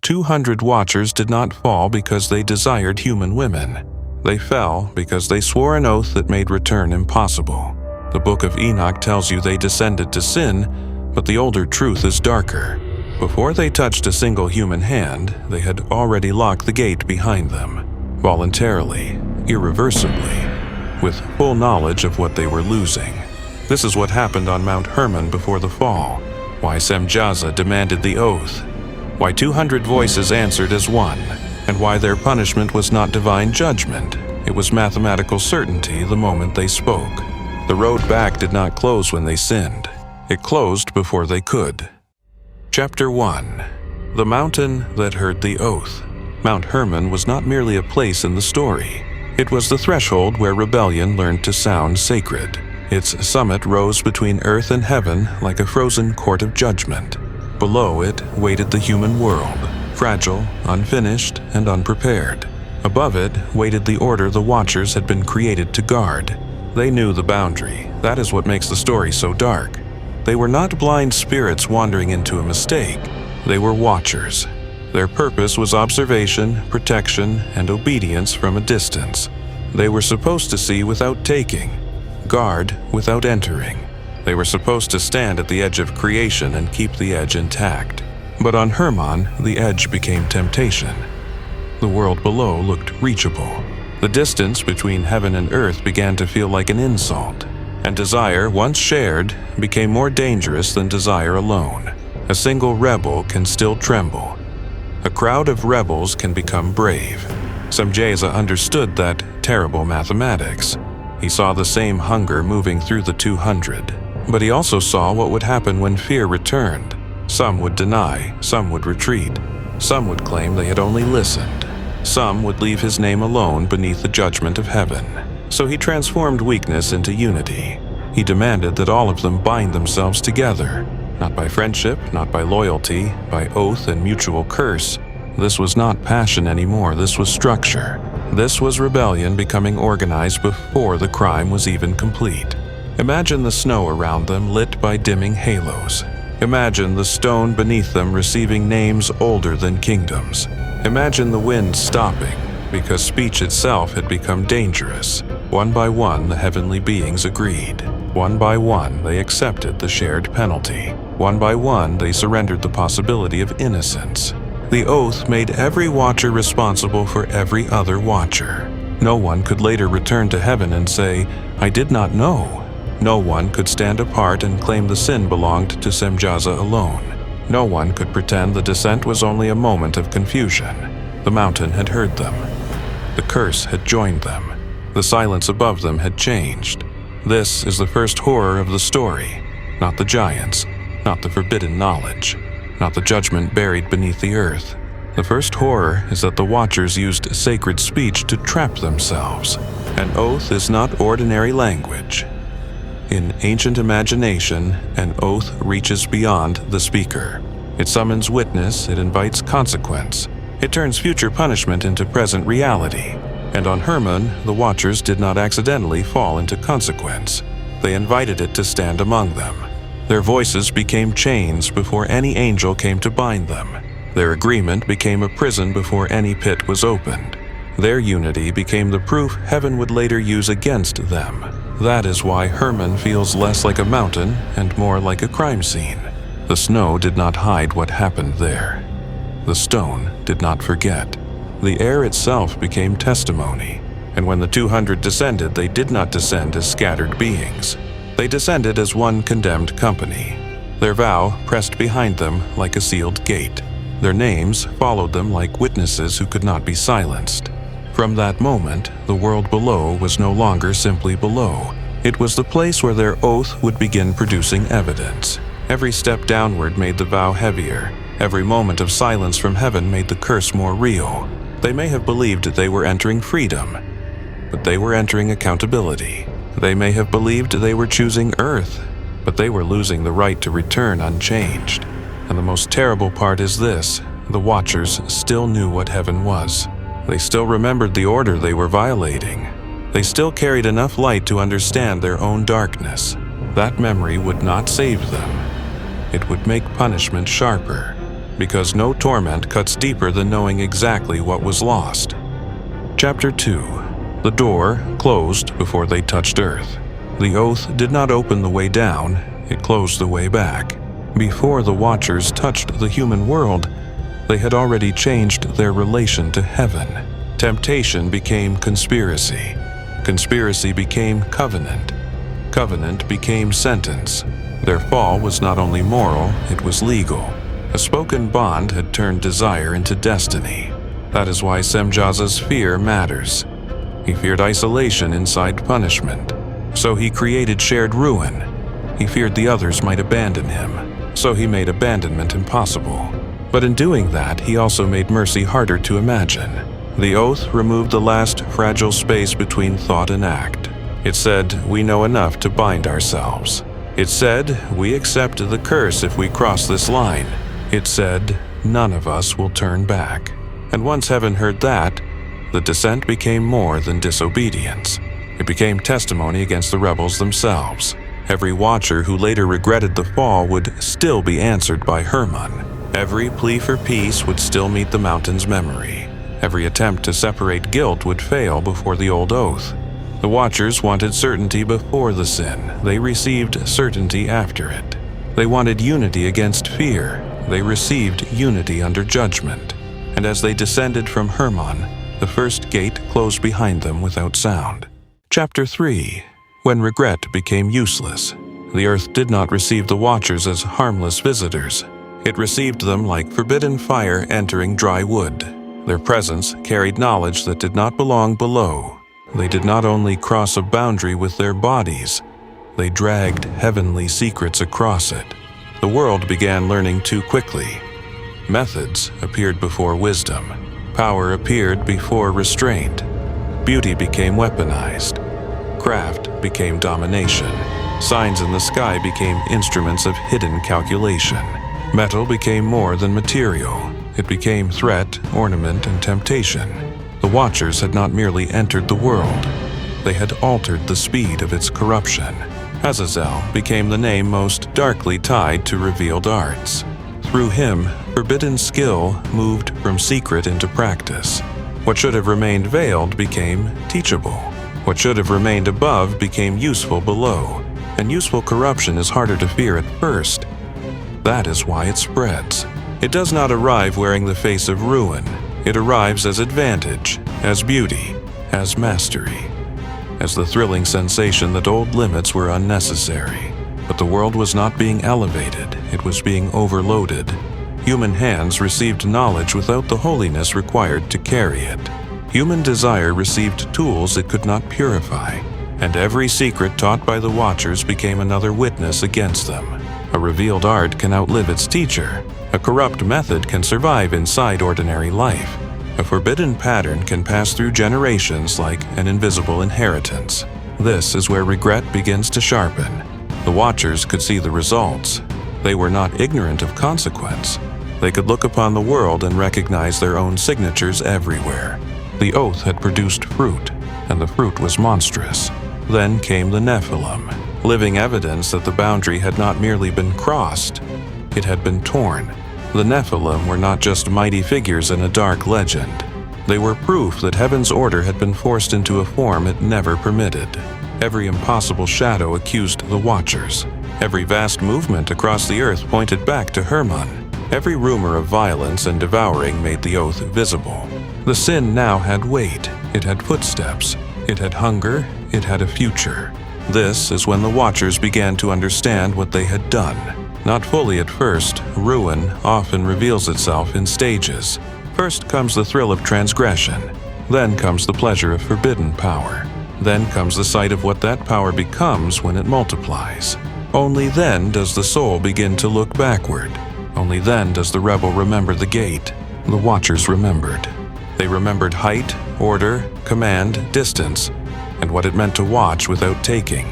200 watchers did not fall because they desired human women. They fell because they swore an oath that made return impossible. The Book of Enoch tells you they descended to sin, but the older truth is darker. Before they touched a single human hand, they had already locked the gate behind them, voluntarily, irreversibly, with full knowledge of what they were losing. This is what happened on Mount Hermon before the fall, why Semjaza demanded the oath, why 200 voices answered as one, and why their punishment was not divine judgment. It was mathematical certainty the moment they spoke. The road back did not close when they sinned. It closed before they could. Chapter 1. The Mountain That Heard the Oath. Mount Hermon was not merely a place in the story. It was the threshold where rebellion learned to sound sacred. Its summit rose between earth and heaven like a frozen court of judgment. Below it waited the human world, fragile, unfinished, and unprepared. Above it waited the order the Watchers had been created to guard. They knew the boundary. That is what makes the story so dark. They were not blind spirits wandering into a mistake. They were Watchers. Their purpose was observation, protection, and obedience from a distance. They were supposed to see without taking, guard without entering. They were supposed to stand at the edge of creation and keep the edge intact. But on Hermon, the edge became temptation. The world below looked reachable. The distance between heaven and earth began to feel like an insult, and desire, once shared, became more dangerous than desire alone. A single rebel can still tremble. A crowd of rebels can become brave. Semjaza understood that terrible mathematics. He saw the same hunger moving through the 200. But he also saw what would happen when fear returned. Some would deny, some would retreat. Some would claim they had only listened. Some would leave his name alone beneath the judgment of heaven. So he transformed weakness into unity. He demanded that all of them bind themselves together, not by friendship, not by loyalty, by oath and mutual curse. This was not passion anymore, this was structure. This was rebellion becoming organized before the crime was even complete. Imagine the snow around them lit by dimming halos. Imagine the stone beneath them receiving names older than kingdoms. Imagine the wind stopping because speech itself had become dangerous. One by one, the heavenly beings agreed. One by one, they accepted the shared penalty. One by one, they surrendered the possibility of innocence. The oath made every Watcher responsible for every other Watcher. No one could later return to heaven and say, "I did not know." No one could stand apart and claim the sin belonged to Semjaza alone. No one could pretend the descent was only a moment of confusion. The mountain had heard them. The curse had joined them. The silence above them had changed. This is the first horror of the story. Not the giants, not the forbidden knowledge, not the judgment buried beneath the earth. The first horror is that the Watchers used sacred speech to trap themselves. An oath is not ordinary language. In ancient imagination, an oath reaches beyond the speaker. It summons witness, it invites consequence. It turns future punishment into present reality. And on Hermon, the Watchers did not accidentally fall into consequence. They invited it to stand among them. Their voices became chains before any angel came to bind them. Their agreement became a prison before any pit was opened. Their unity became the proof heaven would later use against them. That is why Hermon feels less like a mountain and more like a crime scene. The snow did not hide what happened there. The stone did not forget. The air itself became testimony. And when the 200 descended, they did not descend as scattered beings. They descended as one condemned company. Their vow pressed behind them like a sealed gate. Their names followed them like witnesses who could not be silenced. From that moment, the world below was no longer simply below. It was the place where their oath would begin producing evidence. Every step downward made the vow heavier. Every moment of silence from heaven made the curse more real. They may have believed they were entering freedom, but they were entering accountability. They may have believed they were choosing earth, but they were losing the right to return unchanged. And the most terrible part is this: the Watchers still knew what heaven was. They still remembered the order they were violating. They still carried enough light to understand their own darkness. That memory would not save them. It would make punishment sharper. because no torment cuts deeper than knowing exactly what was lost. Chapter 2. The door closed before they touched earth. The oath did not open the way down, it closed the way back. Before the Watchers touched the human world, they had already changed their relation to heaven. Temptation became conspiracy. Conspiracy became covenant. Covenant became sentence. Their fall was not only moral, it was legal. A spoken bond had turned desire into destiny. That is why Semjaza's fear matters. He feared isolation inside punishment, so he created shared ruin. He feared the others might abandon him, so he made abandonment impossible. But in doing that, he also made mercy harder to imagine. The oath removed the last fragile space between thought and act. It said, we know enough to bind ourselves. It said, we accept the curse if we cross this line. It said, none of us will turn back. And once heaven heard that, the descent became more than disobedience. It became testimony against the rebels themselves. Every Watcher who later regretted the fall would still be answered by Hermon. Every plea for peace would still meet the mountain's memory. Every attempt to separate guilt would fail before the old oath. The Watchers wanted certainty before the sin. They received certainty after it. They wanted unity against fear. They received unity under judgment. And as they descended from Hermon, the first gate closed behind them without sound. Chapter 3. When regret became useless. The earth did not receive the Watchers as harmless visitors. It received them like forbidden fire entering dry wood. Their presence carried knowledge that did not belong below. They did not only cross a boundary with their bodies, they dragged heavenly secrets across it. The world began learning too quickly. Methods appeared before wisdom. Power appeared before restraint. Beauty became weaponized. Craft became domination. Signs in the sky became instruments of hidden calculation. Metal became more than material. It became threat, ornament, and temptation. The Watchers had not merely entered the world. They had altered the speed of its corruption. Azazel became the name most darkly tied to revealed arts. Through him, forbidden skill moved from secret into practice. What should have remained veiled became teachable. What should have remained above became useful below. And useful corruption is harder to fear at first. That is why it spreads. It does not arrive wearing the face of ruin. It arrives as advantage, as beauty, as mastery, as the thrilling sensation that old limits were unnecessary. But the world was not being elevated, it was being overloaded. Human hands received knowledge without the holiness required to carry it. Human desire received tools it could not purify, and every secret taught by the Watchers became another witness against them. A revealed art can outlive its teacher. A corrupt method can survive inside ordinary life. A forbidden pattern can pass through generations like an invisible inheritance. This is where regret begins to sharpen. The Watchers could see the results. They were not ignorant of consequence. They could look upon the world and recognize their own signatures everywhere. The oath had produced fruit, and the fruit was monstrous. Then came the Nephilim, living evidence that the boundary had not merely been crossed, it had been torn. The Nephilim were not just mighty figures in a dark legend. They were proof that heaven's order had been forced into a form it never permitted. Every impossible shadow accused the Watchers. Every vast movement across the earth pointed back to Hermon. Every rumor of violence and devouring made the oath visible. The sin now had weight, it had footsteps, it had hunger, it had a future. This is when the Watchers began to understand what they had done. Not fully at first, ruin often reveals itself in stages. First comes the thrill of transgression. Then comes the pleasure of forbidden power. Then comes the sight of what that power becomes when it multiplies. Only then does the soul begin to look backward. Only then does the rebel remember the gate. The Watchers remembered. They remembered height, order, command, distance, and what it meant to watch without taking.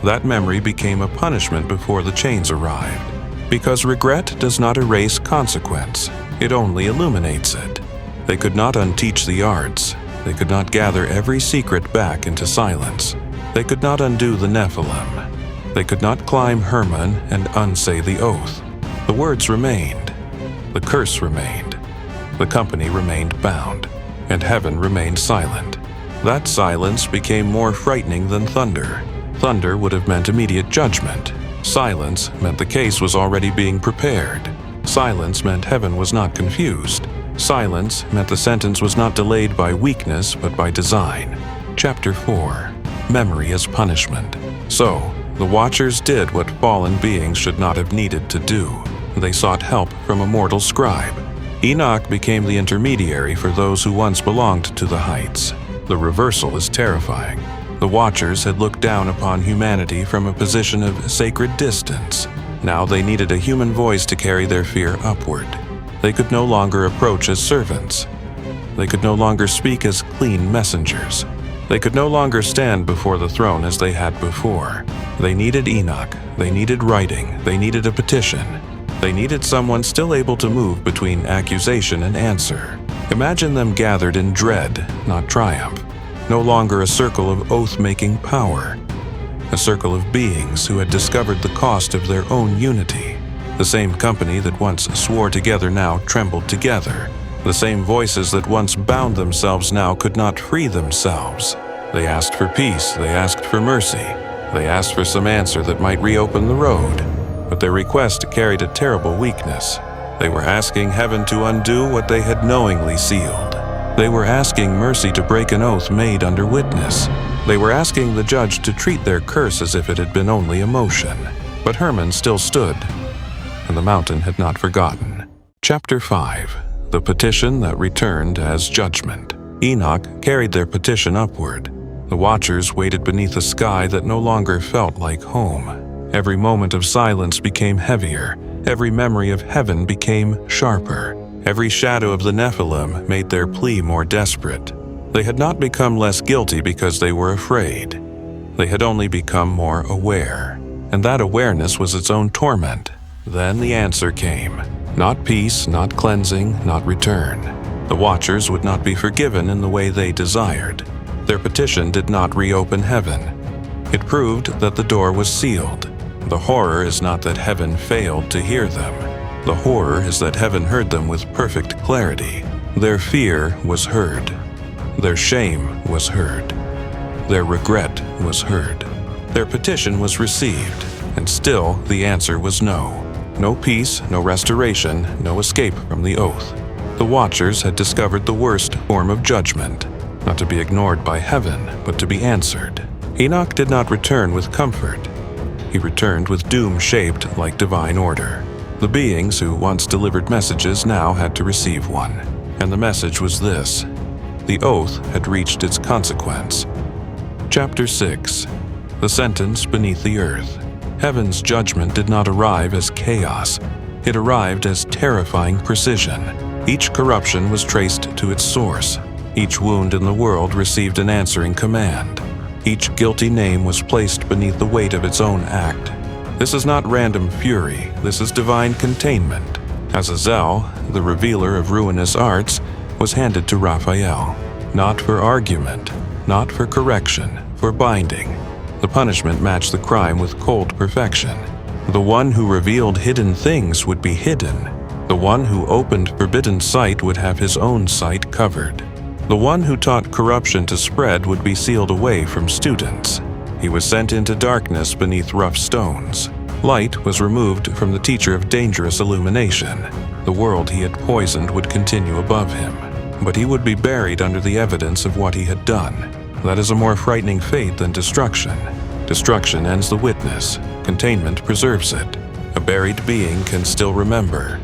That memory became a punishment before the chains arrived. Because regret does not erase consequence, it only illuminates it. They could not unteach the arts. They could not gather every secret back into silence. They could not undo the Nephilim. They could not climb Hermon and unsay the oath. The words remained. The curse remained. The company remained bound, and heaven remained silent. That silence became more frightening than thunder. Thunder would have meant immediate judgment. Silence meant the case was already being prepared. Silence meant heaven was not confused. Silence meant the sentence was not delayed by weakness but by design. Chapter 4. Memory as Punishment. So, the Watchers did what fallen beings should not have needed to do. They sought help from a mortal scribe. Enoch became the intermediary for those who once belonged to the heights. The reversal is terrifying. The Watchers had looked down upon humanity from a position of sacred distance. Now they needed a human voice to carry their fear upward. They could no longer approach as servants. They could no longer speak as clean messengers. They could no longer stand before the throne as they had before. They needed Enoch. They needed writing. They needed a petition. They needed someone still able to move between accusation and answer. Imagine them gathered in dread, not triumph. No longer a circle of oath-making power. A circle of beings who had discovered the cost of their own unity. The same company that once swore together now trembled together. The same voices that once bound themselves now could not free themselves. They asked for peace, they asked for mercy, they asked for some answer that might reopen the road. But their request carried a terrible weakness. They were asking heaven to undo what they had knowingly sealed. They were asking mercy to break an oath made under witness. They were asking the judge to treat their curse as if it had been only emotion. But Hermon still stood, and the mountain had not forgotten. Chapter 5. The Petition that returned as judgment. Enoch carried their petition upward. The Watchers waited beneath a sky that no longer felt like home. Every moment of silence became heavier. Every memory of heaven became sharper. Every shadow of the Nephilim made their plea more desperate. They had not become less guilty because they were afraid. They had only become more aware. And that awareness was its own torment. Then the answer came. Not peace, not cleansing, not return. The Watchers would not be forgiven in the way they desired. Their petition did not reopen heaven. It proved that the door was sealed. The horror is not that heaven failed to hear them. The horror is that heaven heard them with perfect clarity. Their fear was heard. Their shame was heard. Their regret was heard. Their petition was received, and still the answer was no. No peace, no restoration, no escape from the oath. The Watchers had discovered the worst form of judgment, not to be ignored by heaven, but to be answered. Enoch did not return with comfort. He returned with doom shaped like divine order. The beings who once delivered messages now had to receive one, and the message was this: the oath had reached its consequence. Chapter 6. The Sentence Beneath the Earth. Heaven's judgment did not arrive as chaos. It arrived as terrifying precision. Each corruption was traced to its source. Each wound in the world received an answering command. Each guilty name was placed beneath the weight of its own act. This is not random fury, this is divine containment. Azazel, the revealer of ruinous arts, was handed to Raphael, not for argument, not for correction, for binding. The punishment matched the crime with cold perfection. The one who revealed hidden things would be hidden. The one who opened forbidden sight would have his own sight covered. The one who taught corruption to spread would be sealed away from students. He was sent into darkness beneath rough stones. Light was removed from the teacher of dangerous illumination. The world he had poisoned would continue above him, but he would be buried under the evidence of what he had done. That is a more frightening fate than destruction. Destruction ends the witness. Containment preserves it. A buried being can still remember.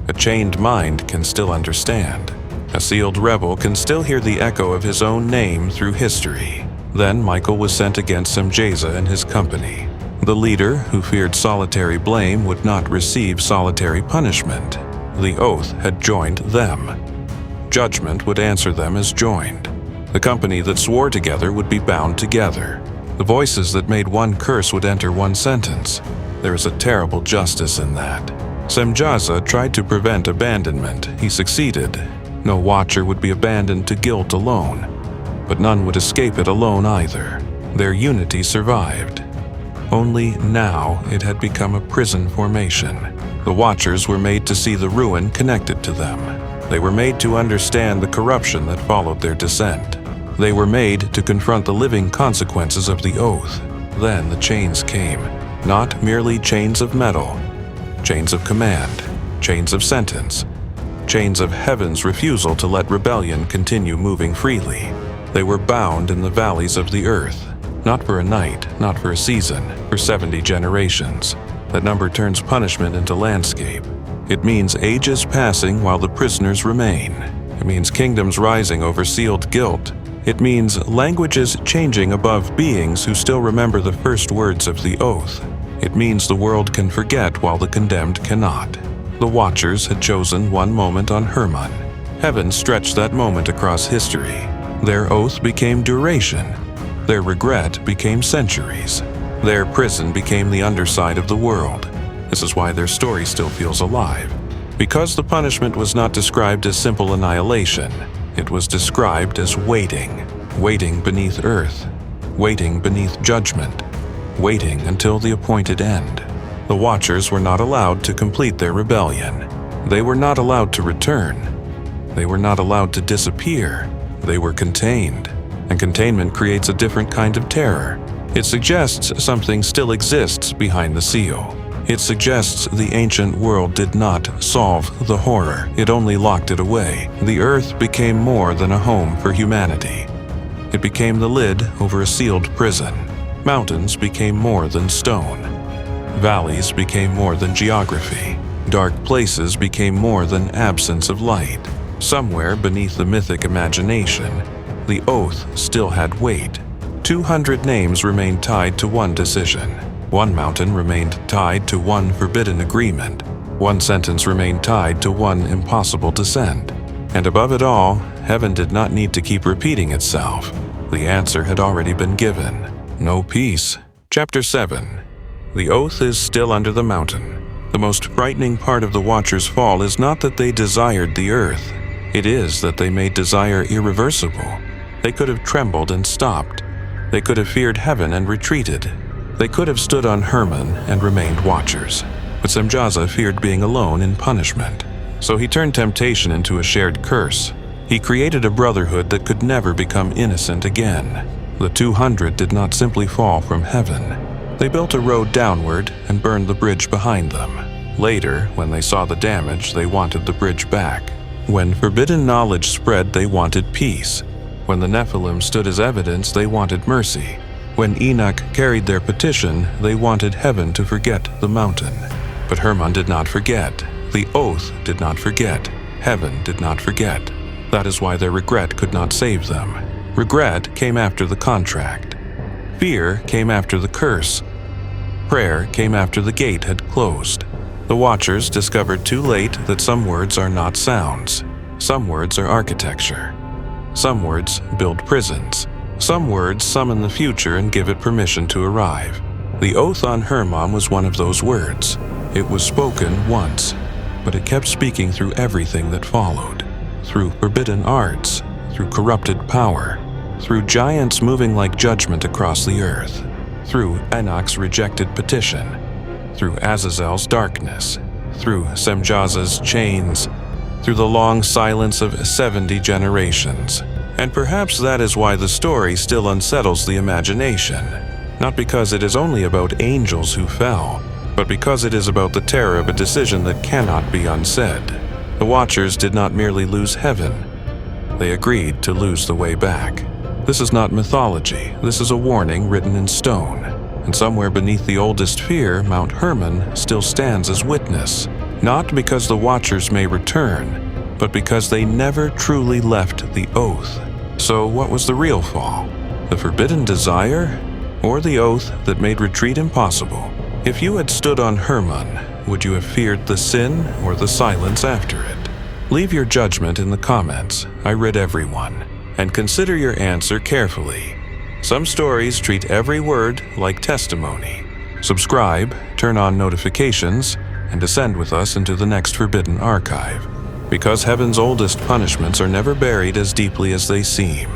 A chained mind can still understand. A sealed rebel can still hear the echo of his own name through history. Then Michael was sent against Semjaza and his company. The leader, who feared solitary blame, would not receive solitary punishment. The oath had joined them. Judgment would answer them as joined. The company that swore together would be bound together. The voices that made one curse would enter one sentence. There is a terrible justice in that. Semjaza tried to prevent abandonment. He succeeded. No Watcher would be abandoned to guilt alone, but none would escape it alone either. Their unity survived. Only now it had become a prison formation. The Watchers were made to see the ruin connected to them. They were made to understand the corruption that followed their descent. They were made to confront the living consequences of the oath. Then the chains came, not merely chains of metal, chains of command, chains of sentence, chains of heaven's refusal to let rebellion continue moving freely. They were bound in the valleys of the earth, not for a night, not for a season, for 70 generations. That number turns punishment into landscape. It means ages passing while the prisoners remain. It means kingdoms rising over sealed guilt. It means languages changing above beings who still remember the first words of the oath. It means the world can forget while the condemned cannot. The Watchers had chosen one moment on Hermon. Heaven stretched that moment across history. Their oath became duration. Their regret became centuries. Their prison became the underside of the world. This is why their story still feels alive. Because the punishment was not described as simple annihilation, it was described as waiting. Waiting beneath earth. Waiting beneath judgment. Waiting until the appointed end. The Watchers were not allowed to complete their rebellion. They were not allowed to return. They were not allowed to disappear. They were contained. And containment creates a different kind of terror. It suggests something still exists behind the seal. It suggests the ancient world did not solve the horror, it only locked it away. The earth became more than a home for humanity. It became the lid over a sealed prison. Mountains became more than stone. Valleys became more than geography. Dark places became more than absence of light. Somewhere beneath the mythic imagination, the oath still had weight. 200 names remained tied to one decision. One mountain remained tied to one forbidden agreement. One sentence remained tied to one impossible descent. And above it all, heaven did not need to keep repeating itself. The answer had already been given. No peace. Chapter 7. The oath is still under the mountain. The most frightening part of the Watchers' fall is not that they desired the earth. It is that they made desire irreversible. They could have trembled and stopped. They could have feared heaven and retreated. They could have stood on Hermon and remained Watchers. But Semjaza feared being alone in punishment. So he turned temptation into a shared curse. He created a brotherhood that could never become innocent again. The 200 did not simply fall from heaven. They built a road downward and burned the bridge behind them. Later, when they saw the damage, they wanted the bridge back. When forbidden knowledge spread, they wanted peace. When the Nephilim stood as evidence, they wanted mercy. When Enoch carried their petition, they wanted heaven to forget the mountain. But Hermon did not forget. The oath did not forget. Heaven did not forget. That is why their regret could not save them. Regret came after the contract. Fear came after the curse. Prayer came after the gate had closed. The Watchers discovered too late that some words are not sounds. Some words are architecture. Some words build prisons. Some words summon the future and give it permission to arrive. The oath on Hermon was one of those words. It was spoken once, but it kept speaking through everything that followed. Through forbidden arts, through corrupted power, through giants moving like judgment across the earth, through Enoch's rejected petition, through Azazel's darkness, through Semjaza's chains, through the long silence of 70 generations. And perhaps that is why the story still unsettles the imagination. Not because it is only about angels who fell, but because it is about the terror of a decision that cannot be unsaid. The Watchers did not merely lose heaven. They agreed to lose the way back. This is not mythology. This is a warning written in stone. And somewhere beneath the oldest fear, Mount Hermon still stands as witness. Not because the Watchers may return, but because they never truly left the oath. So what was the real fall? The forbidden desire? Or the oath that made retreat impossible? If you had stood on Hermon, would you have feared the sin or the silence after it? Leave your judgment in the comments. I read everyone. And consider your answer carefully. Some stories treat every word like testimony. Subscribe, turn on notifications, and descend with us into the next forbidden archive. Because heaven's oldest punishments are never buried as deeply as they seem.